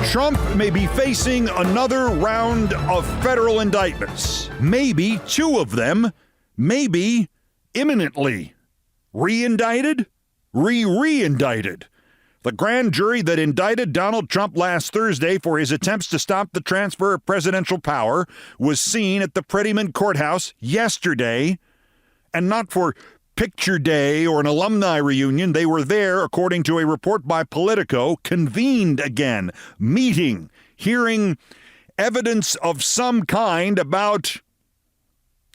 Trump may be facing another round of federal indictments. Maybe two of them, maybe imminently. Re-indicted? Re-indicted. The grand jury that indicted Donald Trump last Thursday for his attempts to stop the transfer of presidential power was seen at the Prettyman Courthouse yesterday, and not for picture day or an alumni reunion. They were there, according to a report by Politico, convened again, meeting, hearing evidence of some kind about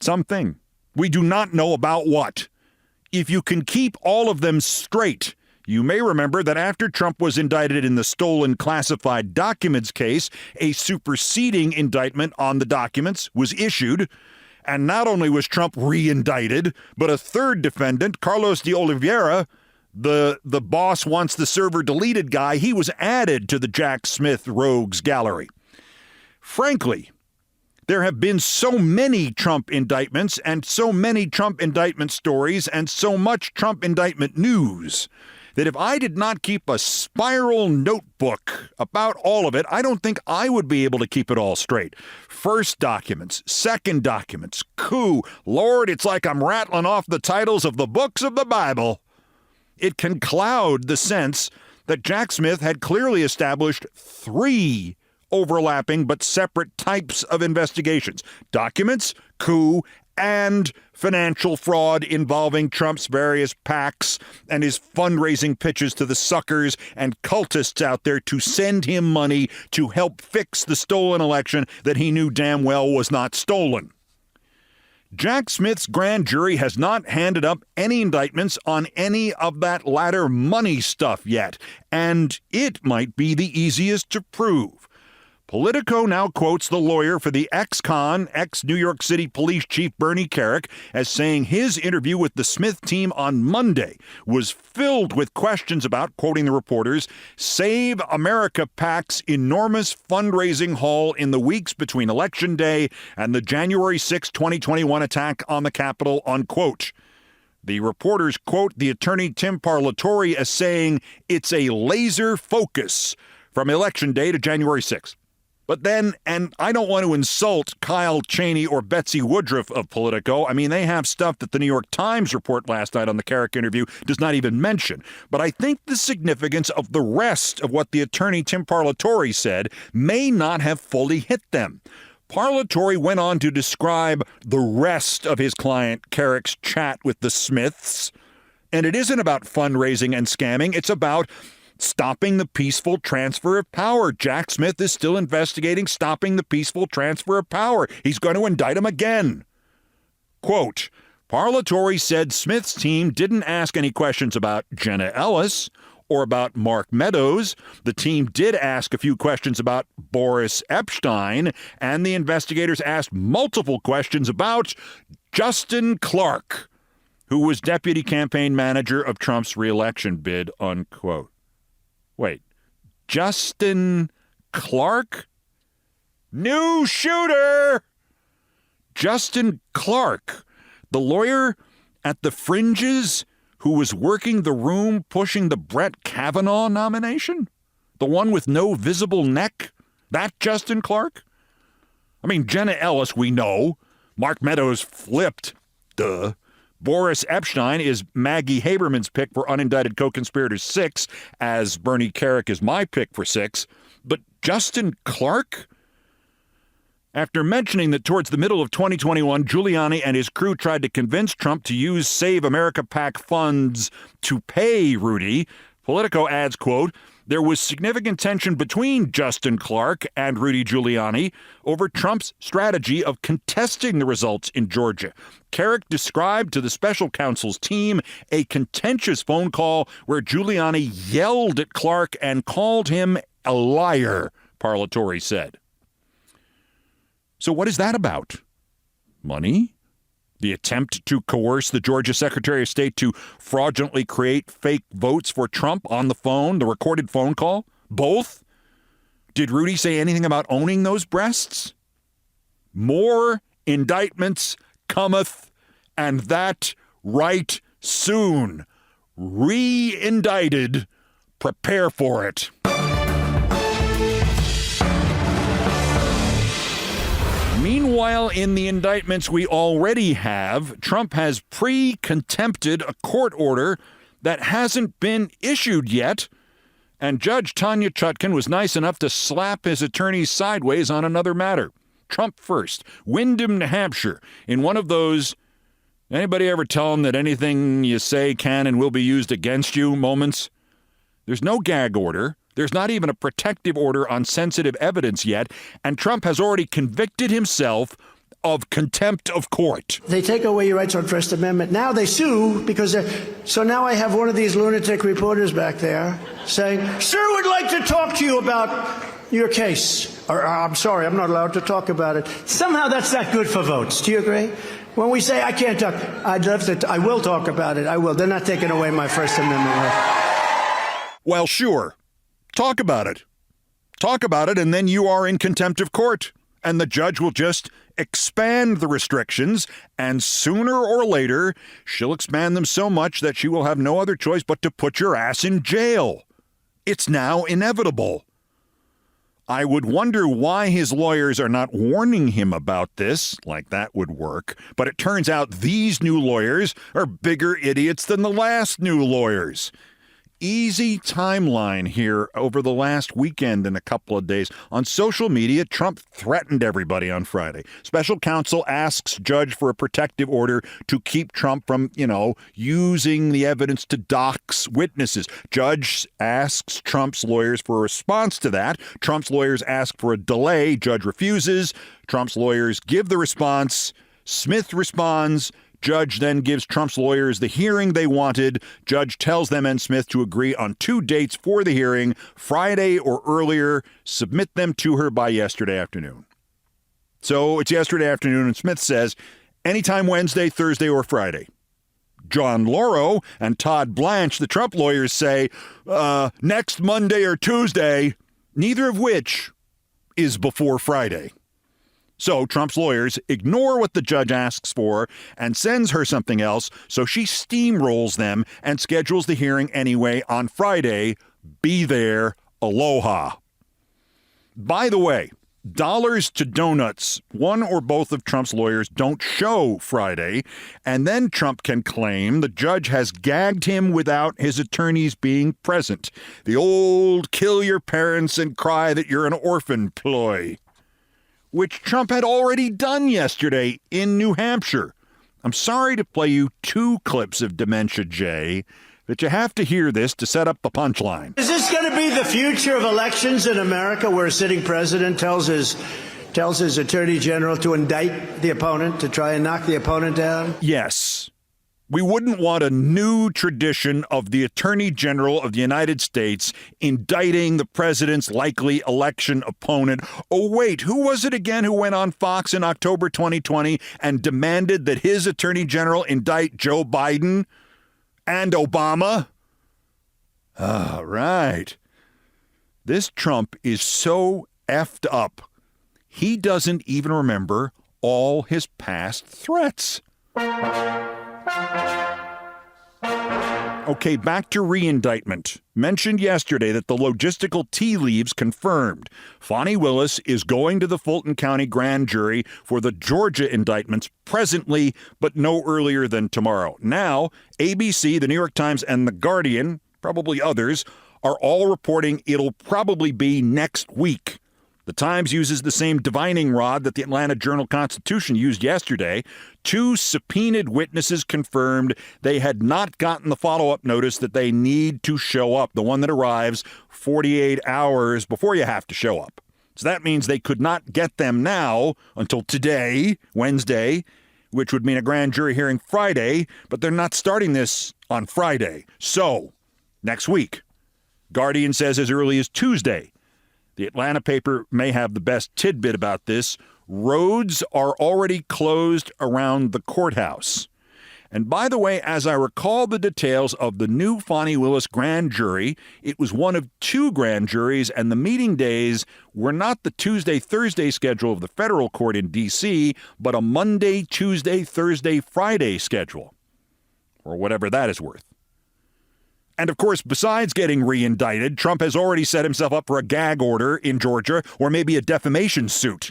something. We do not know about what. If you can keep all of them straight, you may remember that after Trump was indicted in the stolen classified documents case, a superseding indictment on the documents was issued. And not only was Trump re-indicted, but a third defendant, Carlos de Oliveira, the boss wants the server deleted guy, he was added to the Jack Smith rogues gallery. Frankly, there have been so many Trump indictments and so many Trump indictment stories and so much Trump indictment news that if I did not keep a spiral notebook about all of it, I don't think I would be able to keep it all straight. First documents, second documents, coup. Lord, it's like I'm rattling off the titles of the books of the Bible. It can cloud the sense that Jack Smith had clearly established three overlapping but separate types of investigations: documents, coup, and financial fraud involving Trump's various PACs and his fundraising pitches to the suckers and cultists out there to send him money to help fix the stolen election that he knew damn well was not stolen. Jack Smith's grand jury has not handed up any indictments on any of that latter money stuff yet, and it might be the easiest to prove. Politico now quotes the lawyer for the ex-con, ex-New York City Police Chief Bernie Kerik as saying his interview with the Smith team on Monday was filled with questions about, quoting the reporters, Save America PAC's enormous fundraising haul in the weeks between Election Day and the January 6, 2021 attack on the Capitol, unquote. The reporters quote the attorney Tim Parlatore as saying it's a laser focus from Election Day to January 6th. But then, and I don't want to insult Kyle Cheney or Betsy Woodruff of Politico. I mean, they have stuff that the New York Times report last night on the Kerik interview does not even mention. But I think the significance of the rest of what the attorney Tim Parlatore said may not have fully hit them. Parlatore went on to describe the rest of his client Kerik's chat with the Smiths. And it isn't about fundraising and scamming. It's about stopping the peaceful transfer of power. Jack Smith is still investigating stopping the peaceful transfer of power. He's going to indict him again. Quote, Parlatore said Smith's team didn't ask any questions about Jenna Ellis or about Mark Meadows. The team did ask a few questions about Boris Epshteyn, and the investigators asked multiple questions about Justin Clark, who was deputy campaign manager of Trump's reelection bid, unquote. Wait, Justin Clark? New shooter! Justin Clark, the lawyer at the fringes who was working the room pushing the Brett Kavanaugh nomination? The one with no visible neck? That Justin Clark? I mean, Jenna Ellis, we know. Mark Meadows flipped. Duh. Boris Epshteyn is Maggie Haberman's pick for unindicted co-conspirators 6, as Bernie Kerik is my pick for 6. But Justin Clark? After mentioning that towards the middle of 2021, Giuliani and his crew tried to convince Trump to use Save America PAC funds to pay Rudy, Politico adds, quote, there was significant tension between Justin Clark and Rudy Giuliani over Trump's strategy of contesting the results in Georgia. Kerik described to the special counsel's team a contentious phone call where Giuliani yelled at Clark and called him a liar, Parlatore said. So what is that about? Money? The attempt to coerce the Georgia Secretary of State to fraudulently create fake votes for Trump on the phone, the recorded phone call? Both? Did Rudy say anything about owning those breasts? More indictments cometh, and that right soon. Re-indicted. Prepare for it. Meanwhile, in the indictments we already have, Trump has pre-contempted a court order that hasn't been issued yet. And Judge Tanya Chutkan was nice enough to slap his attorneys sideways on another matter. Trump first. Windham, New Hampshire. In one of those, anybody ever tell him that anything you say can and will be used against you moments? There's no gag order. There's not even a protective order on sensitive evidence yet. And Trump has already convicted himself of contempt of court. They take away your rights on First Amendment. Now they sue because so now I have one of these lunatic reporters back there saying, "Sir, would like to talk to you about your case." Or, "I'm sorry, I'm not allowed to talk about it." Somehow that's not good for votes. Do you agree? When we say I can't talk, I'd love to. I will talk about it. I will. They're not taking away my First Amendment right. Well, sure. Talk about it. Talk about it, and then you are in contempt of court. And the judge will just expand the restrictions, and sooner or later, she'll expand them so much that she will have no other choice but to put your ass in jail. It's now inevitable. I would wonder why his lawyers are not warning him about this, like that would work. But it turns out these new lawyers are bigger idiots than the last new lawyers. Easy timeline here over the last weekend and a couple of days. On social media, Trump threatened everybody on Friday. Special counsel asks judge for a protective order to keep Trump from, using the evidence to dox witnesses. Judge asks Trump's lawyers for a response to that. Trump's lawyers ask for a delay. Judge refuses. Trump's lawyers give the response. Smith responds. Judge then gives Trump's lawyers the hearing they wanted. Judge tells them and Smith to agree on 2 dates for the hearing, Friday or earlier. Submit them to her by yesterday afternoon. So it's yesterday afternoon, and Smith says anytime Wednesday, Thursday, or Friday. John Lauro and Todd Blanche, the Trump lawyers, say next Monday or Tuesday, neither of which is before Friday. So Trump's lawyers ignore what the judge asks for and sends her something else, so she steamrolls them and schedules the hearing anyway on Friday. Be there. Aloha. By the way, dollars to donuts, one or both of Trump's lawyers don't show Friday, and then Trump can claim the judge has gagged him without his attorneys being present. The old kill your parents and cry that you're an orphan ploy, which Trump had already done yesterday in New Hampshire. I'm sorry to play you 2 clips of Dementia J, but you have to hear this to set up the punchline. Is this going to be the future of elections in America, where a sitting president tells his attorney general to indict the opponent, to try and knock the opponent down? Yes. We wouldn't want a new tradition of the Attorney General of the United States indicting the president's likely election opponent. Oh, wait, who was it again who went on Fox in October 2020 and demanded that his Attorney General indict Joe Biden and Obama? All right. This Trump is so effed up, he doesn't even remember all his past threats. Okay, back to re-indictment. Mentioned yesterday that the logistical tea leaves confirmed. Fani Willis is going to the Fulton County grand jury for the Georgia indictments presently, but no earlier than tomorrow. Now, ABC, the New York Times, and The Guardian, probably others, are all reporting it'll probably be next week. The Times uses the same divining rod that the Atlanta Journal-Constitution used yesterday. 2 subpoenaed witnesses confirmed they had not gotten the follow-up notice that they need to show up, the one that arrives 48 hours before you have to show up. So that means they could not get them now until today, Wednesday, which would mean a grand jury hearing Friday, but they're not starting this on Friday. So, next week. Guardian says as early as Tuesday. The Atlanta paper may have the best tidbit about this. Roads are already closed around the courthouse. And by the way, as I recall the details of the new Fani Willis grand jury, it was one of 2 grand juries, and the meeting days were not the Tuesday-Thursday schedule of the federal court in D.C., but a Monday, Tuesday, Thursday, Friday schedule, or whatever that is worth. And of course, besides getting re-indicted, Trump has already set himself up for a gag order in Georgia or maybe a defamation suit.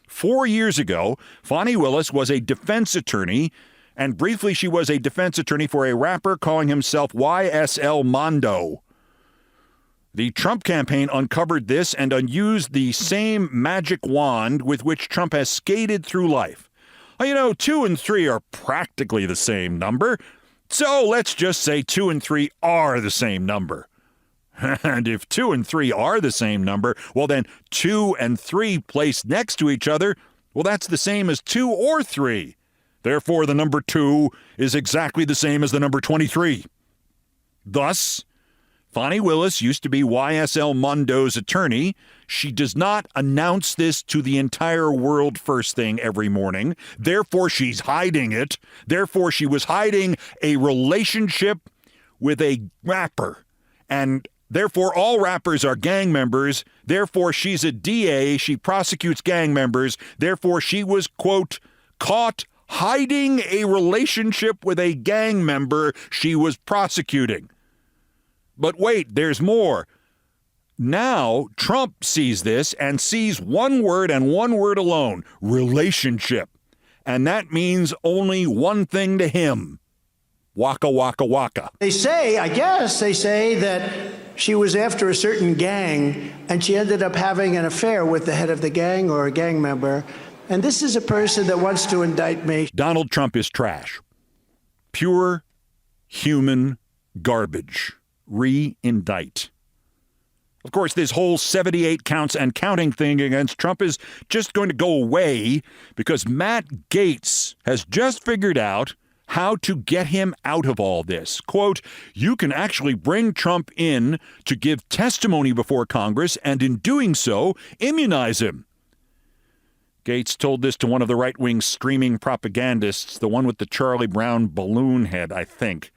4 years ago, Fani Willis was a defense attorney, and briefly she was a defense attorney for a rapper calling himself YSL Mondo. The Trump campaign uncovered this and used the same magic wand with which Trump has skated through life. 2 and 3 are practically the same number, so let's just say 2 and 3 are the same number. And if 2 and 3 are the same number, well then 2 and 3 placed next to each other, well that's the same as 2 or 3. Therefore, the number 2 is exactly the same as the number 23. Thus, Fani Willis used to be YSL Mondo's attorney. She does not announce this to the entire world first thing every morning. Therefore, she's hiding it. Therefore, she was hiding a relationship with a rapper. And therefore, all rappers are gang members. Therefore, she's a DA. She prosecutes gang members. Therefore, she was, quote, caught hiding a relationship with a gang member she was prosecuting. But wait, there's more. Now, Trump sees this and sees one word and one word alone, relationship. And that means only one thing to him. Waka, waka, waka. They say that she was after a certain gang and she ended up having an affair with the head of the gang or a gang member. And this is a person that wants to indict me. Donald Trump is trash. Pure human garbage. Re-indict. Of course, this whole 78 counts and counting thing against Trump is just going to go away because Matt Gaetz has just figured out how to get him out of all this. Quote, you can actually bring Trump in to give testimony before Congress and in doing so, immunize him. Gaetz told this to one of the right-wing streaming propagandists, the one with the Charlie Brown balloon head, I think.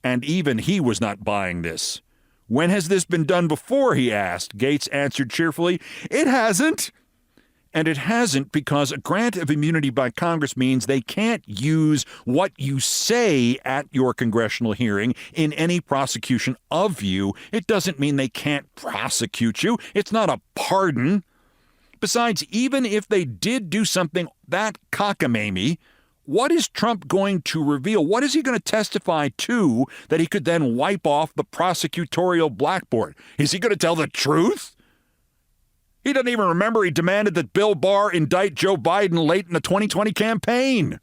And even he was not buying this. When has this been done before, he asked. Gaetz answered cheerfully, it hasn't. And it hasn't because a grant of immunity by Congress means they can't use what you say at your congressional hearing in any prosecution of you. It doesn't mean they can't prosecute you. It's not a pardon. Besides, even if they did do something that cockamamie, what is Trump going to reveal? What is he going to testify to that he could then wipe off the prosecutorial blackboard? Is he going to tell the truth? He doesn't even remember he demanded that Bill Barr indict Joe Biden late in the 2020 campaign.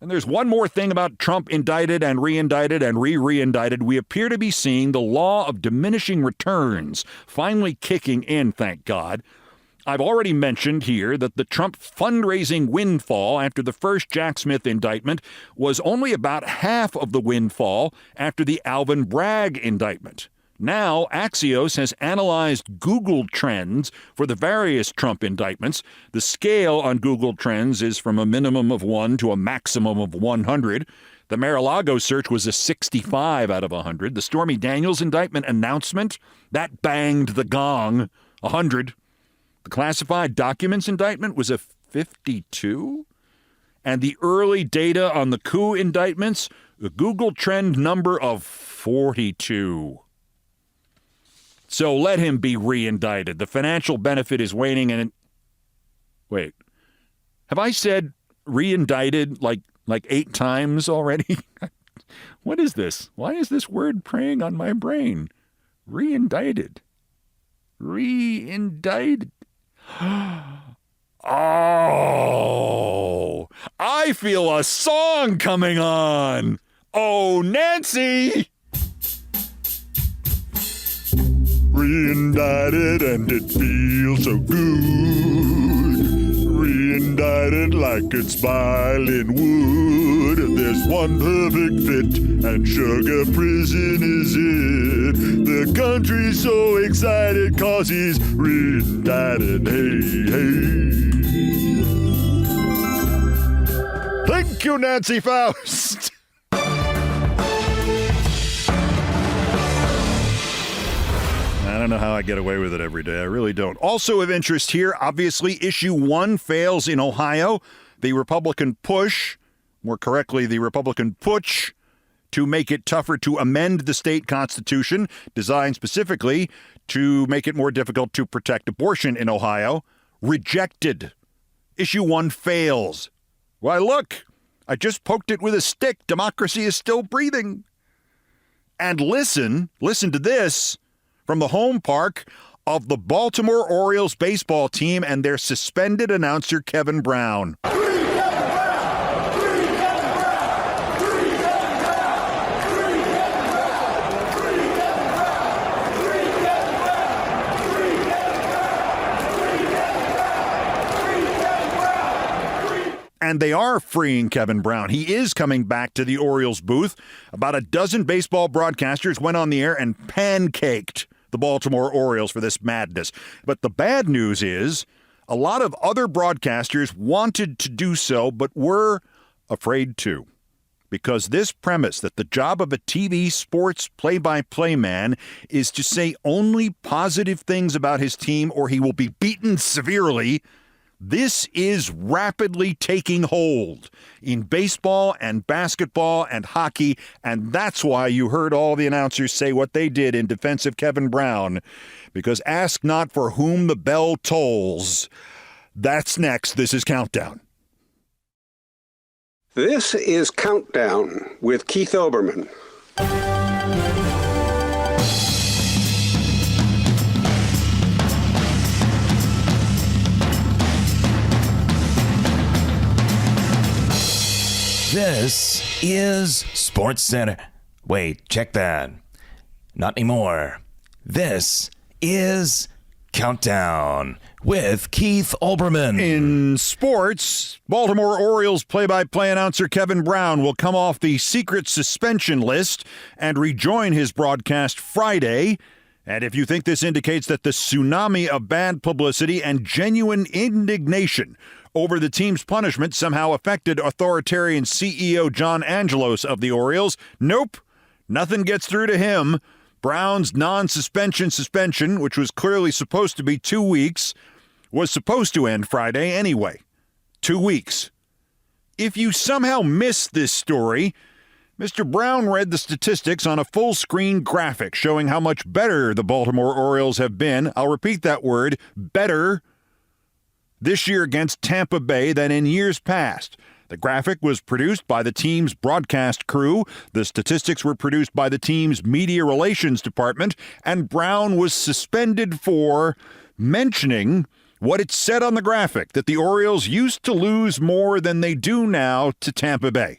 And there's one more thing about Trump indicted and re-indicted and re-indicted. We appear to be seeing the law of diminishing returns finally kicking in, thank God. I've already mentioned here that the Trump fundraising windfall after the first Jack Smith indictment was only about half of the windfall after the Alvin Bragg indictment. Now, Axios has analyzed Google Trends for the various Trump indictments. The scale on Google Trends is from a minimum of 1 to a maximum of 100. The Mar-a-Lago search was a 65 out of 100. The Stormy Daniels indictment announcement, that banged the gong, 100. The classified documents indictment was a 52. And the early data on the coup indictments, the Google trend number of 42. So let him be re-indicted. The financial benefit is waning and... Wait. Have I said re-indicted like 8 times already? What is this? Why is this word preying on my brain? Re-indicted. Re-indicted. Oh, I feel a song coming on. Oh, Nancy. Re-indicted and it feels so good. Re-indicted like it's smiling wood. There's one perfect fit and sugar prison is it. The country's so excited cause he's re-indicted. Hey, hey. Thank you, Nancy Faust. I don't know how I get away with it every day. I really don't. Also of interest here, obviously, issue 1 fails in Ohio. The Republican push, more correctly, the Republican putsch to make it tougher to amend the state constitution, designed specifically to make it more difficult to protect abortion in Ohio. rejected. Issue 1 fails. Why, look, I just poked it with a stick. Democracy is still breathing. And listen to this from the home park of the Baltimore Orioles baseball team and their suspended announcer, Kevin Brown. And they are freeing Kevin Brown. He is coming back to the Orioles booth. About a dozen baseball broadcasters went on the air and pancaked the Baltimore Orioles for this madness. But the bad news is a lot of other broadcasters wanted to do so, but were afraid to. Because this premise that the job of a TV sports play-by-play man is to say only positive things about his team or he will be beaten severely, this is rapidly taking hold in baseball and basketball and hockey, and that's why you heard all the announcers say what they did in defense of Kevin Brown, because ask not for whom the bell tolls. That's next. This is Countdown. This is Countdown with Keith Olbermann. This is Sports Center. Wait, check that. Not anymore. This is Countdown with Keith Olbermann. In sports, Baltimore Orioles play-by-play announcer Kevin Brown will come off the secret suspension list and rejoin his broadcast Friday. And if you think this indicates that the tsunami of bad publicity and genuine indignation over the team's punishment somehow affected authoritarian CEO John Angelos of the Orioles, nope, nothing gets through to him. Brown's non-suspension suspension, which was clearly supposed to be 2 weeks, was supposed to end Friday anyway. 2 weeks. If you somehow missed this story, Mr. Brown read the statistics on a full-screen graphic showing how much better the Baltimore Orioles have been. I'll repeat that word, better, this year against Tampa Bay than in years past. The graphic was produced by the team's broadcast crew. The statistics were produced by the team's media relations department, and Brown was suspended for mentioning what it said on the graphic, that the Orioles used to lose more than they do now to Tampa Bay.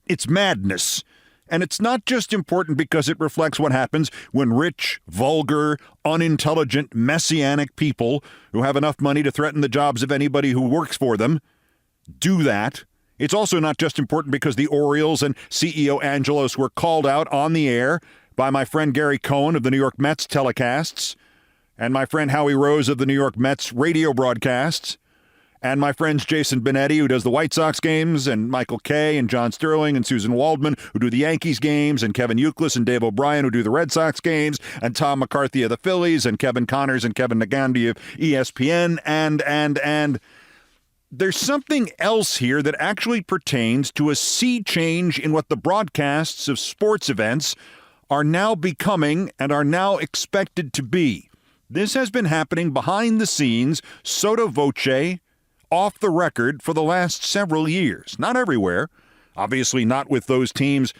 It's madness. And it's not just important because it reflects what happens when rich, vulgar, unintelligent, messianic people who have enough money to threaten the jobs of anybody who works for them do that. It's also not just important because the Orioles and CEO Angelos were called out on the air by my friend Gary Cohen of the New York Mets telecasts, and my friend Howie Rose of the New York Mets radio broadcasts, and my friends Jason Benetti, who does the White Sox games, and Michael Kay and John Sterling and Susan Waldman, who do the Yankees games, and Kevin Euclid and Dave O'Brien, who do the Red Sox games, and Tom McCarthy of the Phillies, and Kevin Connors and Kevin Nagandi of ESPN, and there's something else here that actually pertains to a sea change in what the broadcasts of sports events are now becoming and are now expected to be. This has been happening behind the scenes, sotto voce, off the record for the last several years. Not everywhere. Obviously not with those teams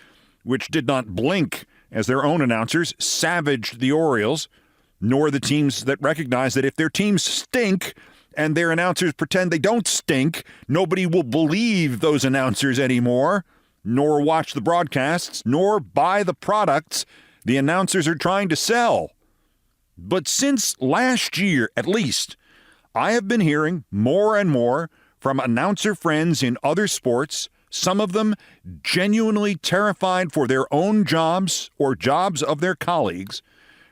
which did not blink as their own announcers savaged the Orioles, nor the teams that recognize that if their teams stink and their announcers pretend they don't stink, nobody will believe those announcers anymore, nor watch the broadcasts, nor buy the products the announcers are trying to sell. But since last year, at least, I have been hearing more and more from announcer friends in other sports, some of them genuinely terrified for their own jobs or jobs of their colleagues,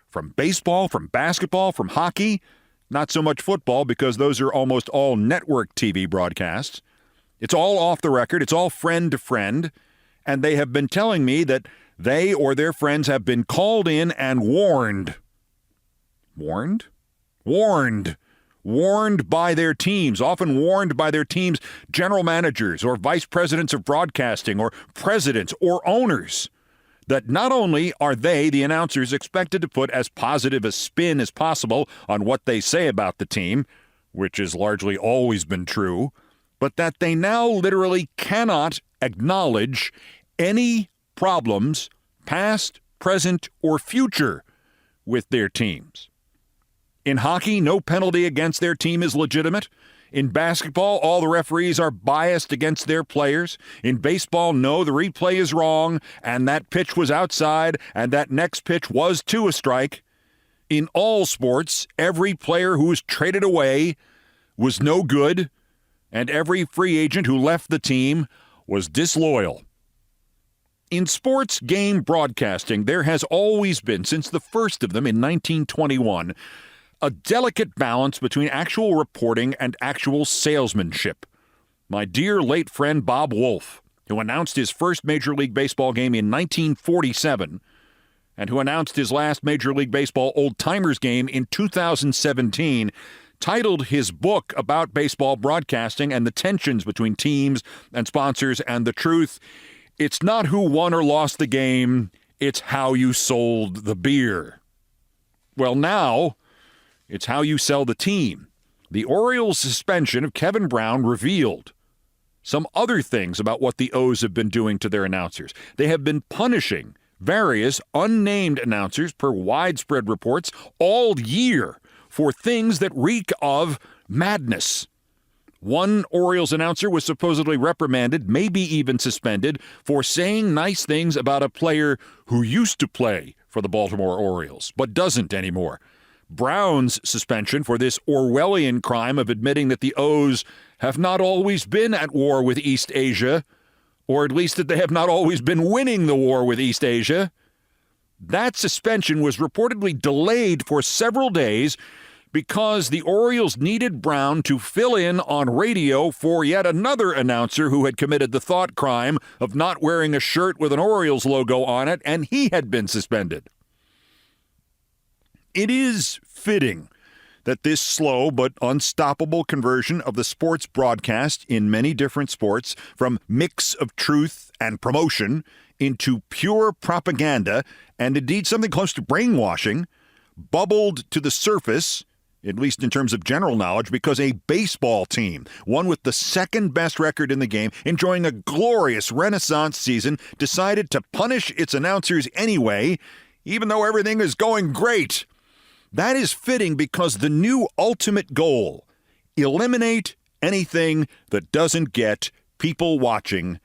from baseball, from basketball, from hockey, not so much football because those are almost all network TV broadcasts. It's all off the record. It's all friend to friend. And they have been telling me that they or their friends have been called in and warned. Warned? Warned. Warned by their teams, often warned by their team's general managers or vice presidents of broadcasting or presidents or owners, that not only are they, the announcers, expected to put as positive a spin as possible on what they say about the team, which has largely always been true, but that they now literally cannot acknowledge any problems, past, present, or future, with their teams. In hockey, no penalty against their team is legitimate. In basketball, all the referees are biased against their players. In baseball, no, the replay is wrong, and that pitch was outside, and that next pitch was to a strike. In all sports, every player who was traded away was no good, and every free agent who left the team was disloyal. In sports game broadcasting, there has always been, since the first of them in 1921, a delicate balance between actual reporting and actual salesmanship. My dear late friend Bob Wolf, who announced his first Major League Baseball game in 1947 and who announced his last Major League Baseball old-timers game in 2017, titled his book about baseball broadcasting and the tensions between teams and sponsors and the truth, "It's not who won or lost the game, it's how you sold the beer." Well, now it's how you sell the team. The Orioles' suspension of Kevin Brown revealed some other things about what the O's have been doing to their announcers. They have been punishing various unnamed announcers, per widespread reports, all year for things that reek of madness. One Orioles announcer was supposedly reprimanded, maybe even suspended, for saying nice things about a player who used to play for the Baltimore Orioles, but doesn't anymore. Brown's suspension for this Orwellian crime of admitting that the O's have not always been at war with East Asia, or at least that they have not always been winning the war with East Asia. That suspension was reportedly delayed for several days because the Orioles needed Brown to fill in on radio for yet another announcer who had committed the thought crime of not wearing a shirt with an Orioles logo on it, and he had been suspended. It is fitting that this slow but unstoppable conversion of the sports broadcast in many different sports from mix of truth and promotion into pure propaganda and indeed something close to brainwashing bubbled to the surface, at least in terms of general knowledge, because a baseball team, one with the second best record in the game, enjoying a glorious Renaissance season, decided to punish its announcers anyway, even though everything is going great. That is fitting because the new ultimate goal, eliminate anything that doesn't get people watching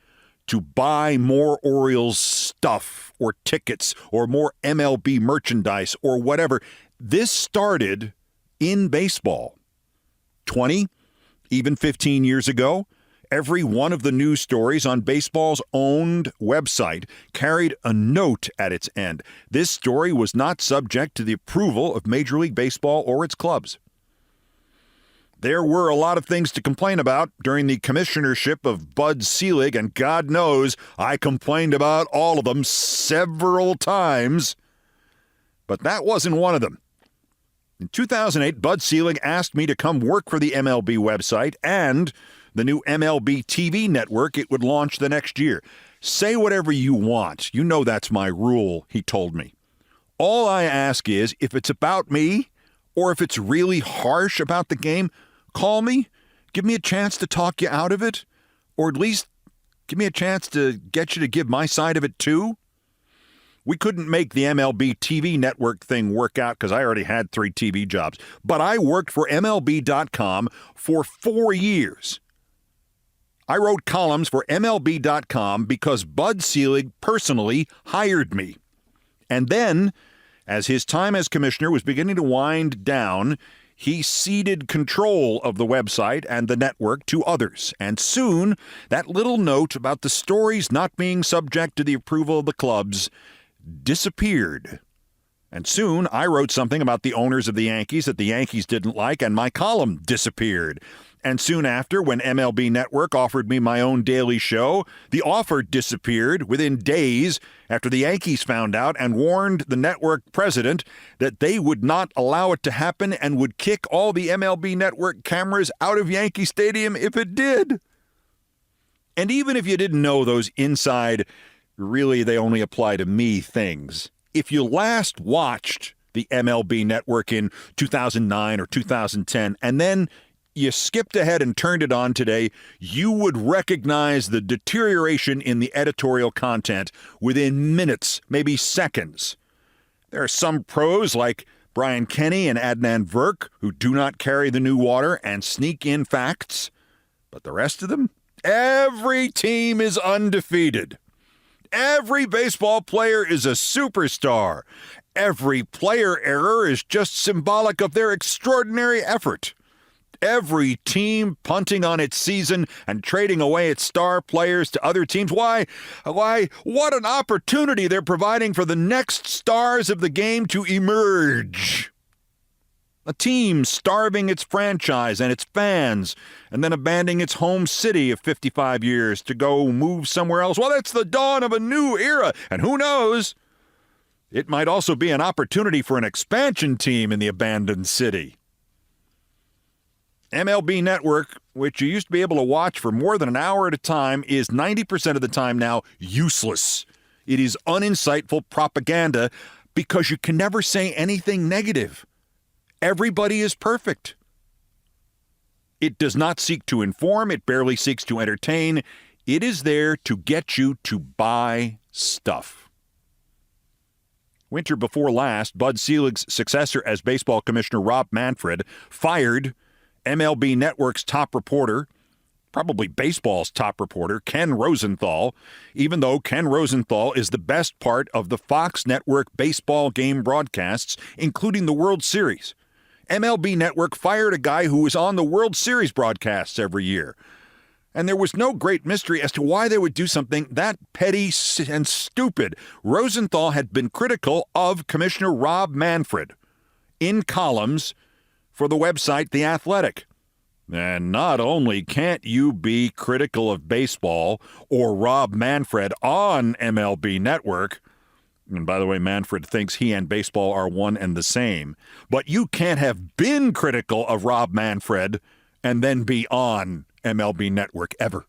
to buy more Orioles stuff or tickets or more MLB merchandise or whatever. This started in baseball 20, even 15 years ago. Every one of the news stories on baseball's owned website carried a note at its end. This story was not subject to the approval of Major League Baseball or its clubs. There were a lot of things to complain about during the commissionership of Bud Selig, and God knows I complained about all of them several times, but that wasn't one of them. In 2008, Bud Selig asked me to come work for the MLB website and the new MLB TV network it would launch the next year. Say whatever you want. You know that's my rule, he told me. All I ask is, if it's about me or if it's really harsh about the game, call me, give me a chance to talk you out of it, or at least give me a chance to get you to give my side of it too. We couldn't make the MLB TV network thing work out because I already had 3 TV jobs, but I worked for MLB.com for 4 years. I wrote columns for MLB.com because Bud Selig personally hired me. And then, as his time as commissioner was beginning to wind down, he ceded control of the website and the network to others. And soon, that little note about the stories not being subject to the approval of the clubs disappeared. And soon, I wrote something about the owners of the Yankees that the Yankees didn't like, and my column disappeared. And soon after, when MLB Network offered me my own daily show, the offer disappeared within days after the Yankees found out and warned the network president that they would not allow it to happen and would kick all the MLB Network cameras out of Yankee Stadium if it did. And even if you didn't know those inside, really they only apply to me things, if you last watched the MLB Network in 2009 or 2010 and then you skipped ahead and turned it on today, you would recognize the deterioration in the editorial content within minutes, maybe seconds. There are some pros like Brian Kenny and Adnan Virk who do not carry the new water and sneak in facts. But the rest of them? Every team is undefeated. Every baseball player is a superstar. Every player error is just symbolic of their extraordinary effort. Every team punting on its season and trading away its star players to other teams. Why, what an opportunity they're providing for the next stars of the game to emerge. A team starving its franchise and its fans and then abandoning its home city of 55 years to go move somewhere else. Well, it's the dawn of a new era, and who knows? It might also be an opportunity for an expansion team in the abandoned city. MLB Network, which you used to be able to watch for more than an hour at a time, is 90% of the time now useless. It is uninsightful propaganda because you can never say anything negative. Everybody is perfect. It does not seek to inform. It barely seeks to entertain. It is there to get you to buy stuff. Winter before last, Bud Selig's successor as baseball commissioner, Rob Manfred, fired MLB Network's top reporter, probably baseball's top reporter, Ken Rosenthal, even though Ken Rosenthal is the best part of the Fox Network baseball game broadcasts, including the World Series. MLB Network fired a guy who was on the World Series broadcasts every year. And there was no great mystery as to why they would do something that petty and stupid. Rosenthal had been critical of Commissioner Rob Manfred in columns for the website The Athletic. And not only can't you be critical of baseball or Rob Manfred on MLB Network, and by the way, Manfred thinks he and baseball are one and the same, but you can't have been critical of Rob Manfred and then be on MLB Network ever.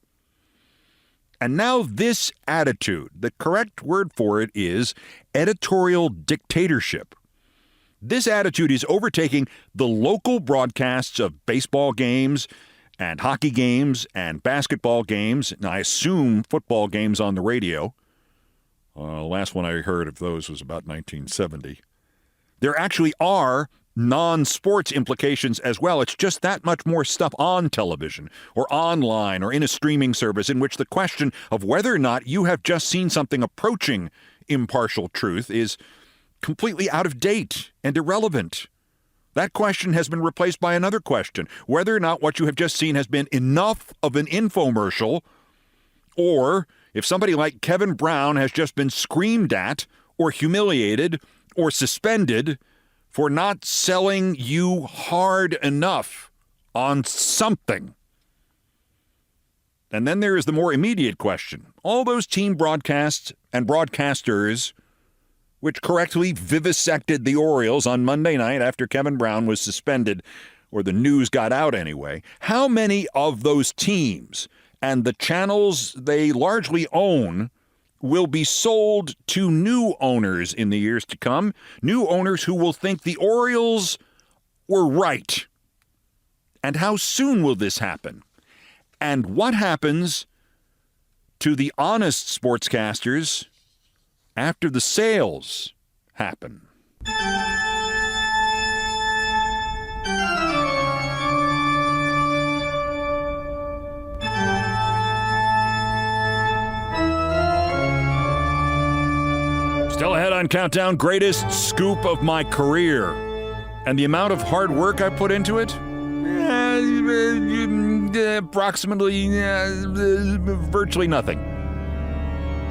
And now this attitude, the correct word for it is editorial dictatorship. This attitude is overtaking the local broadcasts of baseball games and hockey games and basketball games, and I assume football games on the radio. The last one I heard of those was about 1970. There actually are non-sports implications as well. It's just that much more stuff on television or online or in a streaming service in which the question of whether or not you have just seen something approaching impartial truth is completely out of date and irrelevant. That question has been replaced by another question, whether or not what you have just seen has been enough of an infomercial, or if somebody like Kevin Brown has just been screamed at or humiliated or suspended for not selling you hard enough on something. And then there is the more immediate question. All those team broadcasts and broadcasters which correctly vivisected the Orioles on Monday night after Kevin Brown was suspended, or the news got out anyway, how many of those teams and the channels they largely own will be sold to new owners in the years to come, new owners who will think the Orioles were right? And how soon will this happen? And what happens to the honest sportscasters after the sales happen? Still ahead on Countdown, greatest scoop of my career. And the amount of hard work I put into it? Approximately virtually nothing.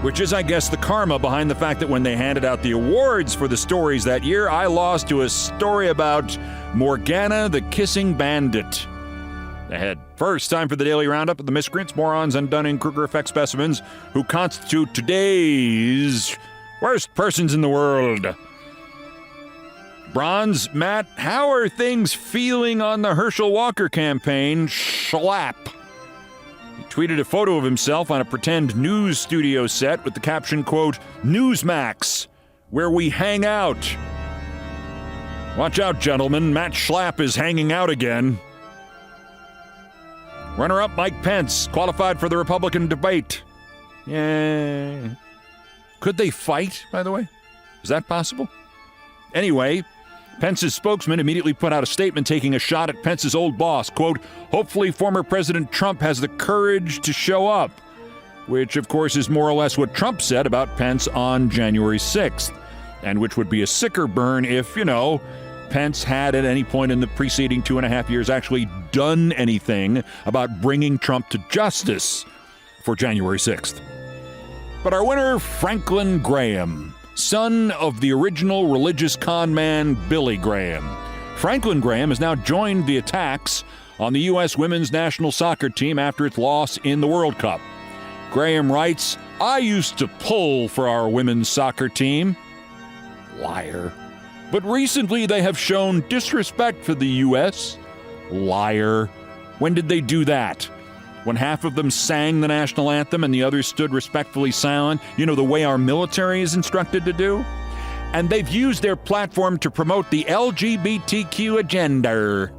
Which is, I guess, the karma behind the fact that when they handed out the awards for the stories that year, I lost to a story about Morgana the Kissing Bandit. Ahead. First, time for the Daily Roundup of the miscreants, morons, and Dunning-Kruger effect specimens who constitute today's worst persons in the world. Bronze, Matt, how are things feeling on the Herschel Walker campaign? Schlap. He tweeted a photo of himself on a pretend news studio set with the caption, quote, Newsmax, where we hang out. Watch out, gentlemen. Matt Schlapp is hanging out again. Runner-up Mike Pence qualified for the Republican debate. Yay. Could they fight, by the way? Is that possible? Anyway, Pence's spokesman immediately put out a statement taking a shot at Pence's old boss. Quote, hopefully former President Trump has the courage to show up, which, of course, is more or less what Trump said about Pence on January 6th, and which would be a sicker burn if, Pence had at any point in the preceding 2.5 years actually done anything about bringing Trump to justice for January 6th. But our winner, Franklin Graham, son of the original religious con man Billy Graham. Franklin Graham has now joined the attacks on the U.S. women's national soccer team after its loss in the World Cup. Graham writes, I used to pull for our women's soccer team. Liar. But recently they have shown disrespect for the U.S. Liar. When did they do that? When half of them sang the national anthem and the others stood respectfully silent, the way our military is instructed to do? And they've used their platform to promote the LGBTQ agenda.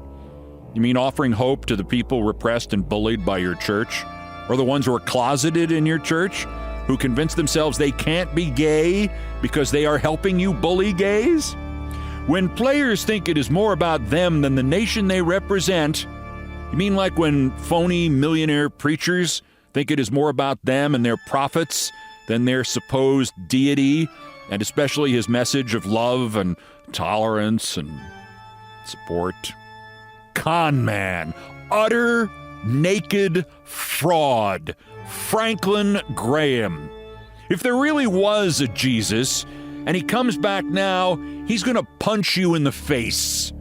You mean offering hope to the people repressed and bullied by your church? Or the ones who are closeted in your church, who convince themselves they can't be gay because they are helping you bully gays? When players think it is more about them than the nation they represent, you mean like when phony millionaire preachers think it is more about them and their profits than their supposed deity, and especially his message of love and tolerance and support? Con man, utter naked fraud, Franklin Graham. If there really was a Jesus and he comes back now, he's going to punch you in the face.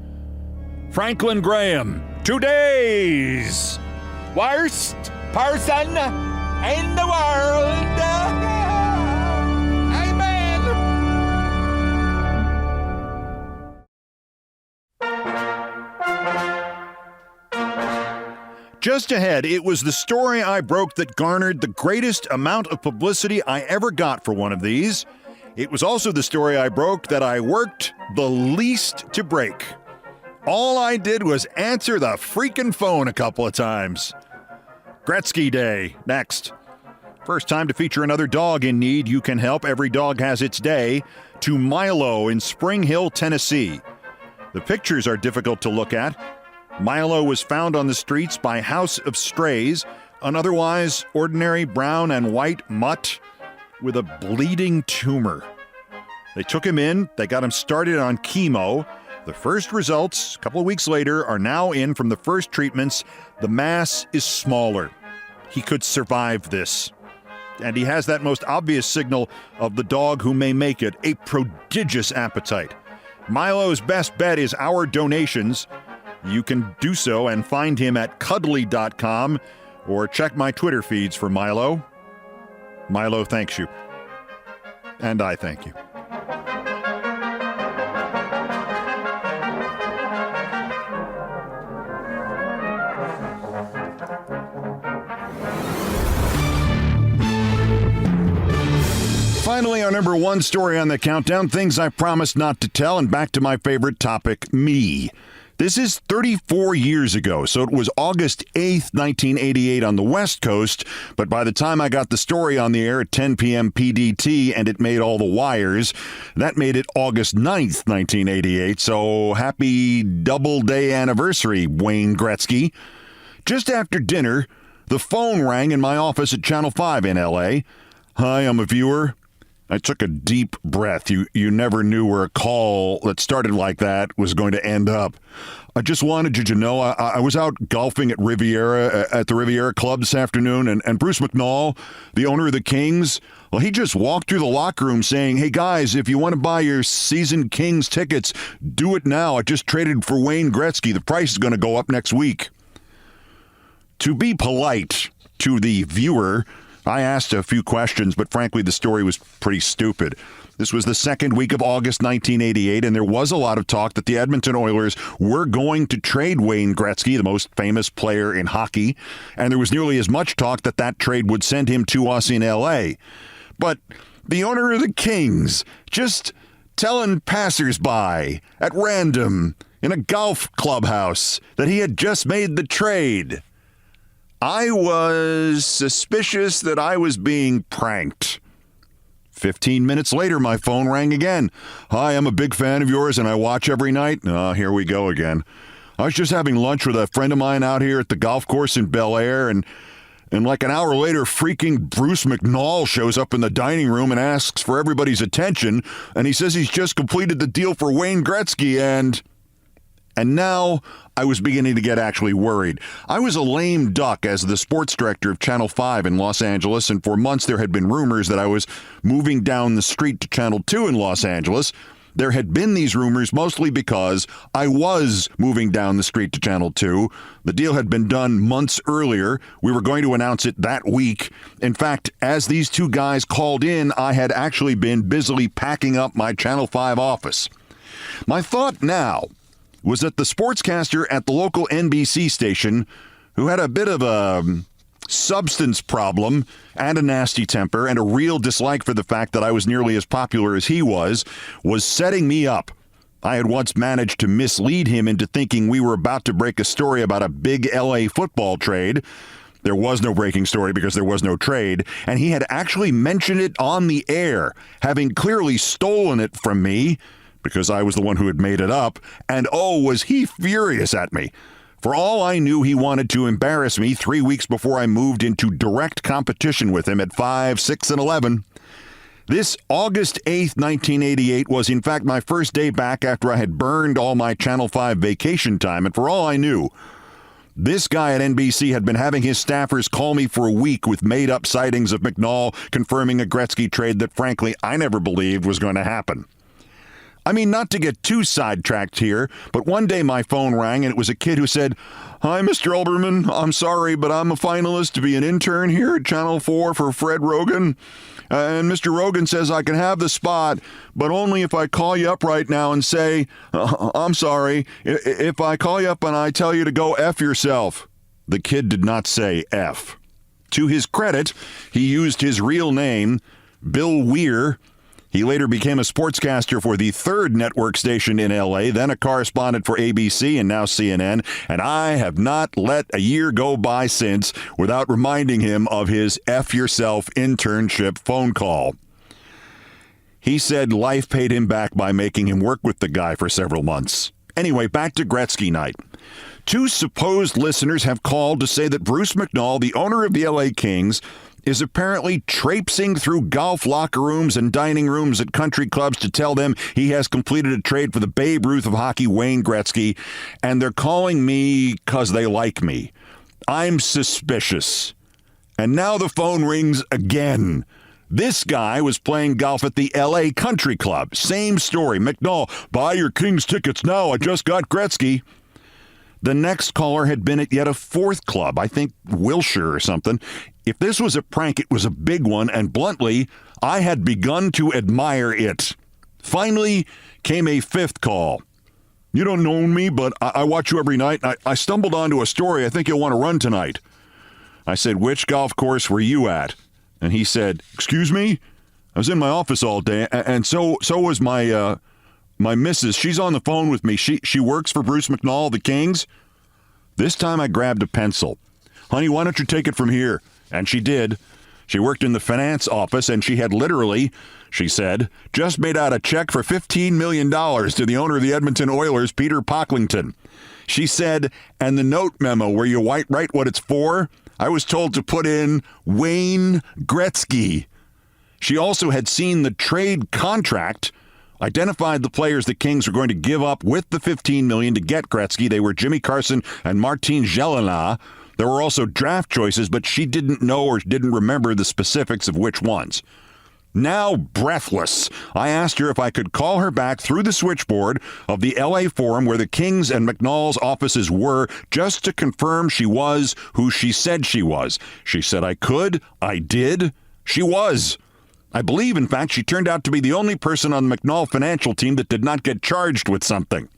Franklin Graham, today's worst person in the world. Amen. Just ahead, it was the story I broke that garnered the greatest amount of publicity I ever got for one of these. It was also the story I broke that I worked the least to break. All I did was answer the freaking phone a couple of times. Gretzky Day, next. First time to feature another dog in need. You can help. Every dog has its day. To Milo in Spring Hill, Tennessee. The pictures are difficult to look at. Milo was found on the streets by House of Strays, an otherwise ordinary brown and white mutt with a bleeding tumor. They took him in. They got him started on chemo. The first results, a couple of weeks later, are now in from the first treatments. The mass is smaller. He could survive this. And he has that most obvious signal of the dog who may make it, a prodigious appetite. Milo's best bet is our donations. You can do so and find him at cuddly.com or check my Twitter feeds for Milo. Milo thanks you. And I thank you. Finally, our number one story on the countdown, things I promised not to tell, and back to my favorite topic, me. This is 34 years ago, so it was August 8th, 1988 on the West Coast, but by the time I got the story on the air at 10 p.m. PDT and it made all the wires, that made it August 9th, 1988, so happy double-day anniversary, Wayne Gretzky. Just after dinner, the phone rang in my office at Channel 5 in L.A. Hi, I'm a viewer. I took a deep breath. You never knew where a call that started like that was going to end up. I just wanted you to know I was out golfing at the Riviera Club this afternoon, and Bruce McNall, the owner of the Kings, well, he just walked through the locker room saying, hey, guys, if you want to buy your season Kings tickets, do it now. I just traded for Wayne Gretzky. The price is going to go up next week. To be polite to the viewer, I asked a few questions, but frankly, the story was pretty stupid. This was the second week of August 1988, and there was a lot of talk that the Edmonton Oilers were going to trade Wayne Gretzky, the most famous player in hockey, and there was nearly as much talk that that trade would send him to us in L.A. But the owner of the Kings just telling passersby at random in a golf clubhouse that he had just made the trade. I was suspicious that I was being pranked. 15 minutes later, my phone rang again. Hi, I'm a big fan of yours and I watch every night. Here we go again. I was just having lunch with a friend of mine out here at the golf course in Bel Air, and like an hour later, freaking Bruce McNall shows up in the dining room and asks for everybody's attention, and he says he's just completed the deal for Wayne Gretzky, and now I was beginning to get actually worried. I was a lame duck as the sports director of Channel 5 in Los Angeles, and for months there had been rumors that I was moving down the street to Channel 2 in Los Angeles. There had been these rumors mostly because I was moving down the street to Channel 2. The deal had been done months earlier. We were going to announce it that week. In fact, as these two guys called in, I had actually been busily packing up my Channel 5 office. My thought now was that the sportscaster at the local NBC station, who had a bit of a substance problem and a nasty temper and a real dislike for the fact that I was nearly as popular as he was setting me up. I had once managed to mislead him into thinking we were about to break a story about a big LA football trade. There was no breaking story because there was no trade, and he had actually mentioned it on the air, having clearly stolen it from me because I was the one who had made it up, and oh, was he furious at me. For all I knew, he wanted to embarrass me 3 weeks before I moved into direct competition with him at 5, 6, and 11. This August 8th, 1988 was in fact my first day back after I had burned all my Channel 5 vacation time, and for all I knew, this guy at NBC had been having his staffers call me for a week with made-up sightings of McNall confirming a Gretzky trade that, frankly, I never believed was going to happen. I mean, not to get too sidetracked here, but one day my phone rang and it was a kid who said, "Hi, Mr. Olbermann. I'm sorry, but I'm a finalist to be an intern here at Channel 4 for Fred Rogan. And Mr. Rogan says I can have the spot, but only if I call you up right now and say, I'm sorry, if I call you up and I tell you to go F yourself." The kid did not say F. To his credit, he used his real name, Bill Weir. He later became a sportscaster for the Third network station in L.A., then a correspondent for ABC and now CNN, and I have not let a year go by since without reminding him of his F yourself internship phone call. He said life paid him back by making him work with the guy for several months. Anyway, back to Gretzky night. Two supposed listeners have called to say that Bruce McNall, the owner of the L.A. Kings, is apparently traipsing through golf locker rooms and dining rooms at country clubs to tell them he has completed a trade for the Babe Ruth of hockey, Wayne Gretzky, and they're calling me because they like me. I'm suspicious. And now the phone rings again. This guy was playing golf at the L.A. Country Club. Same story. McNall, buy your Kings tickets now. I just got Gretzky. The next caller had been at yet a fourth club, I think Wilshire or something. If this was a prank, it was a big one, and bluntly, I had begun to admire it. Finally came a fifth call. "You don't know me, but I watch you every night. I stumbled onto a story I think you'll want to run tonight." I said, "Which golf course were you at?" And he said, "Excuse me? I was in my office all day, and so was my missus. She's on the phone with me. She works for Bruce McNall, the Kings." This time I grabbed a pencil. "Honey, why don't you take it from here?" And she did. She worked in the finance office, and she had literally, she said, just made out a check for $15 million to the owner of the Edmonton Oilers, Peter Pocklington. She said, and the note memo where you write what it's for, I was told to put in Wayne Gretzky. She also had seen the trade contract, identified the players the Kings were going to give up with the $15 million to get Gretzky. They were Jimmy Carson and Martin Gelinas. There were also draft choices, but she didn't know or didn't remember the specifics of which ones. Now breathless, I asked her if I could call her back through the switchboard of the L.A. Forum where the Kings and McNall's offices were, just to confirm she was who she said she was. She said I could. I did. She was. I believe, in fact, she turned out to be the only person on the McNall financial team that did not get charged with something.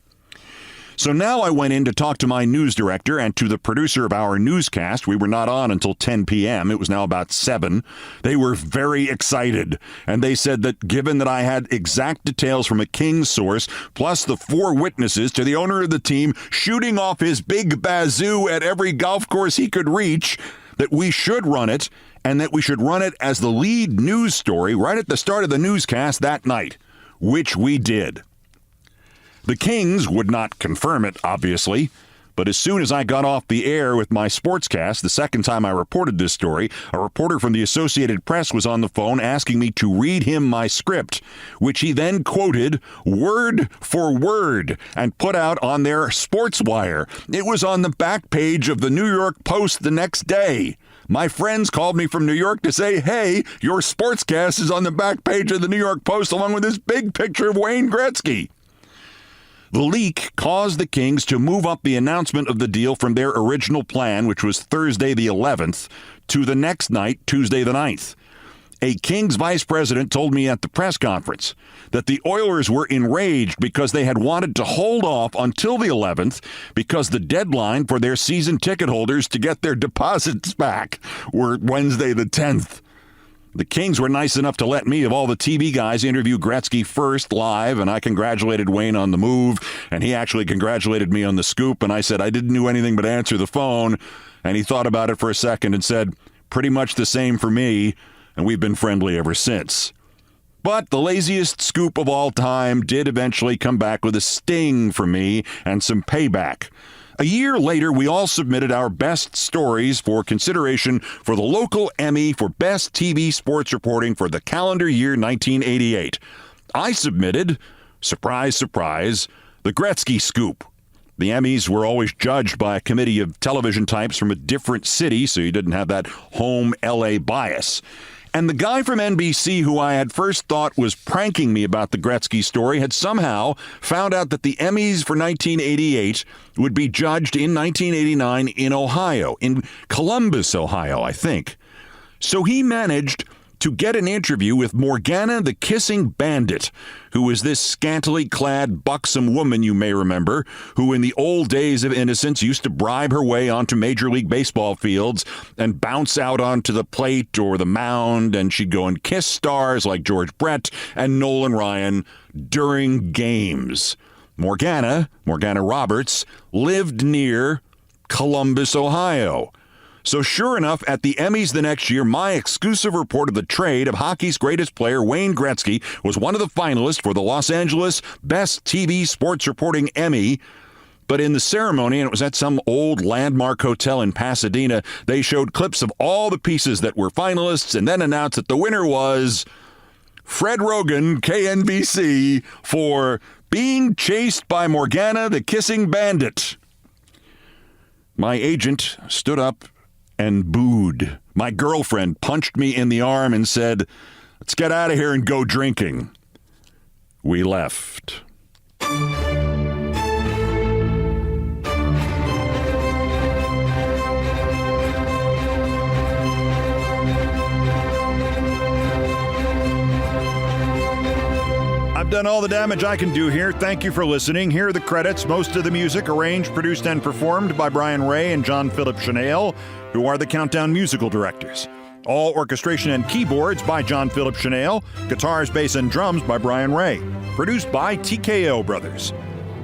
So now I went in to talk to my news director and to the producer of our newscast. We were not on until 10 p.m. It was now about 7. They were very excited, and they said that given that I had exact details from a King's source, plus the 4 witnesses to the owner of the team shooting off his big bazoo at every golf course he could reach, that we should run it, and that we should run it as the lead news story right at the start of the newscast that night, which we did. The Kings would not confirm it, obviously, but as soon as I got off the air with my sportscast, the second time I reported this story, a reporter from the Associated Press was on the phone asking me to read him my script, which he then quoted word for word and put out on their sports wire. It was on the back page of the New York Post the next day. My friends called me from New York to say, hey, your sportscast is on the back page of the New York Post along with this big picture of Wayne Gretzky. The leak caused the Kings to move up the announcement of the deal from their original plan, which was Thursday the 11th, to the next night, Tuesday the 9th. A Kings vice president told me at the press conference that the Oilers were enraged because they had wanted to hold off until the 11th because the deadline for their season ticket holders to get their deposits back were Wednesday the 10th. The Kings were nice enough to let me, of all the TV guys, interview Gretzky first live, and I congratulated Wayne on the move, and he actually congratulated me on the scoop, and I said I didn't do anything but answer the phone, and he thought about it for a second and said, pretty much the same for me, and we've been friendly ever since. But the laziest scoop of all time did eventually come back with a sting for me and some payback. A year later, we all submitted our best stories for consideration for the local Emmy for Best TV Sports Reporting for the calendar year 1988. I submitted, surprise, surprise, the Gretzky scoop. The Emmys were always judged by a committee of television types from a different city, so you didn't have that home LA bias. And the guy from NBC who I had first thought was pranking me about the Gretzky story had somehow found out that the Emmys for 1988 would be judged in 1989 in Ohio, in Columbus, Ohio, I think. So he managed to get an interview with Morgana the Kissing Bandit, who is this scantily clad, buxom woman you may remember, who in the old days of innocence used to bribe her way onto Major League Baseball fields and bounce out onto the plate or the mound, and she'd go and kiss stars like George Brett and Nolan Ryan during games. Morgana Roberts, lived near Columbus, Ohio. So sure enough, at the Emmys the next year, my exclusive report of the trade of hockey's greatest player, Wayne Gretzky, was one of the finalists for the Los Angeles Best TV Sports Reporting Emmy. But in the ceremony, and it was at some old landmark hotel in Pasadena, they showed clips of all the pieces that were finalists and then announced that the winner was Fred Rogan, KNBC, for being chased by Morgana the Kissing Bandit. My agent stood up and booed. My girlfriend punched me in the arm and said, let's get out of here and go drinking. We left. I've done all the damage I can do here. Thank you for listening. Here are the credits. Most of the music arranged, produced, and performed by Brian Ray and John Philip Chanel, who are the Countdown musical directors. All orchestration and keyboards by John Philip Chanel. Guitars, bass, and drums by Brian Ray. Produced by TKO Brothers.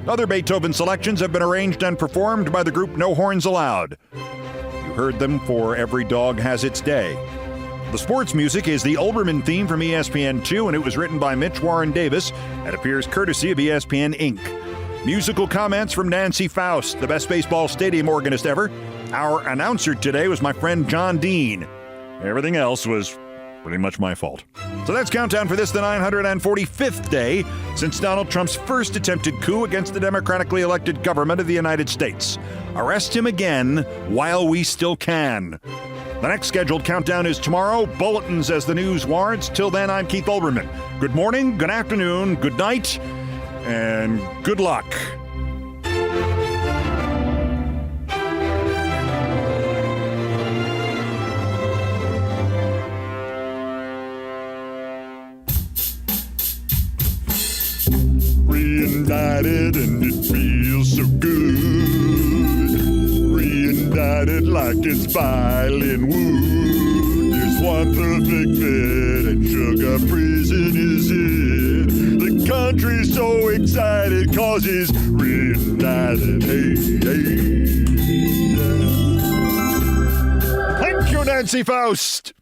Other Beethoven selections have been arranged and performed by the group No Horns Allowed. You heard them for Every Dog Has Its Day. The sports music is the Olbermann theme from ESPN2, and it was written by Mitch Warren Davis and appears courtesy of ESPN Inc. Musical comments from Nancy Faust, the best baseball stadium organist ever. Our announcer today was my friend John Dean. Everything else was pretty much my fault. So that's Countdown for this, the 945th day since Donald Trump's first attempted coup against the democratically elected government of the United States. Arrest him again while we still can. The next scheduled countdown is tomorrow. Bulletins as the news warrants. Till then, I'm Keith Olbermann. Good morning, good afternoon, good night, and good luck. Reindicted and it feels so good. Reindicted like it's piling wood. There's one perfect fit, and Sugar Prison is it. The country's so excited, cause he's reindicted. Hey, hey. Thank you, Nancy Faust.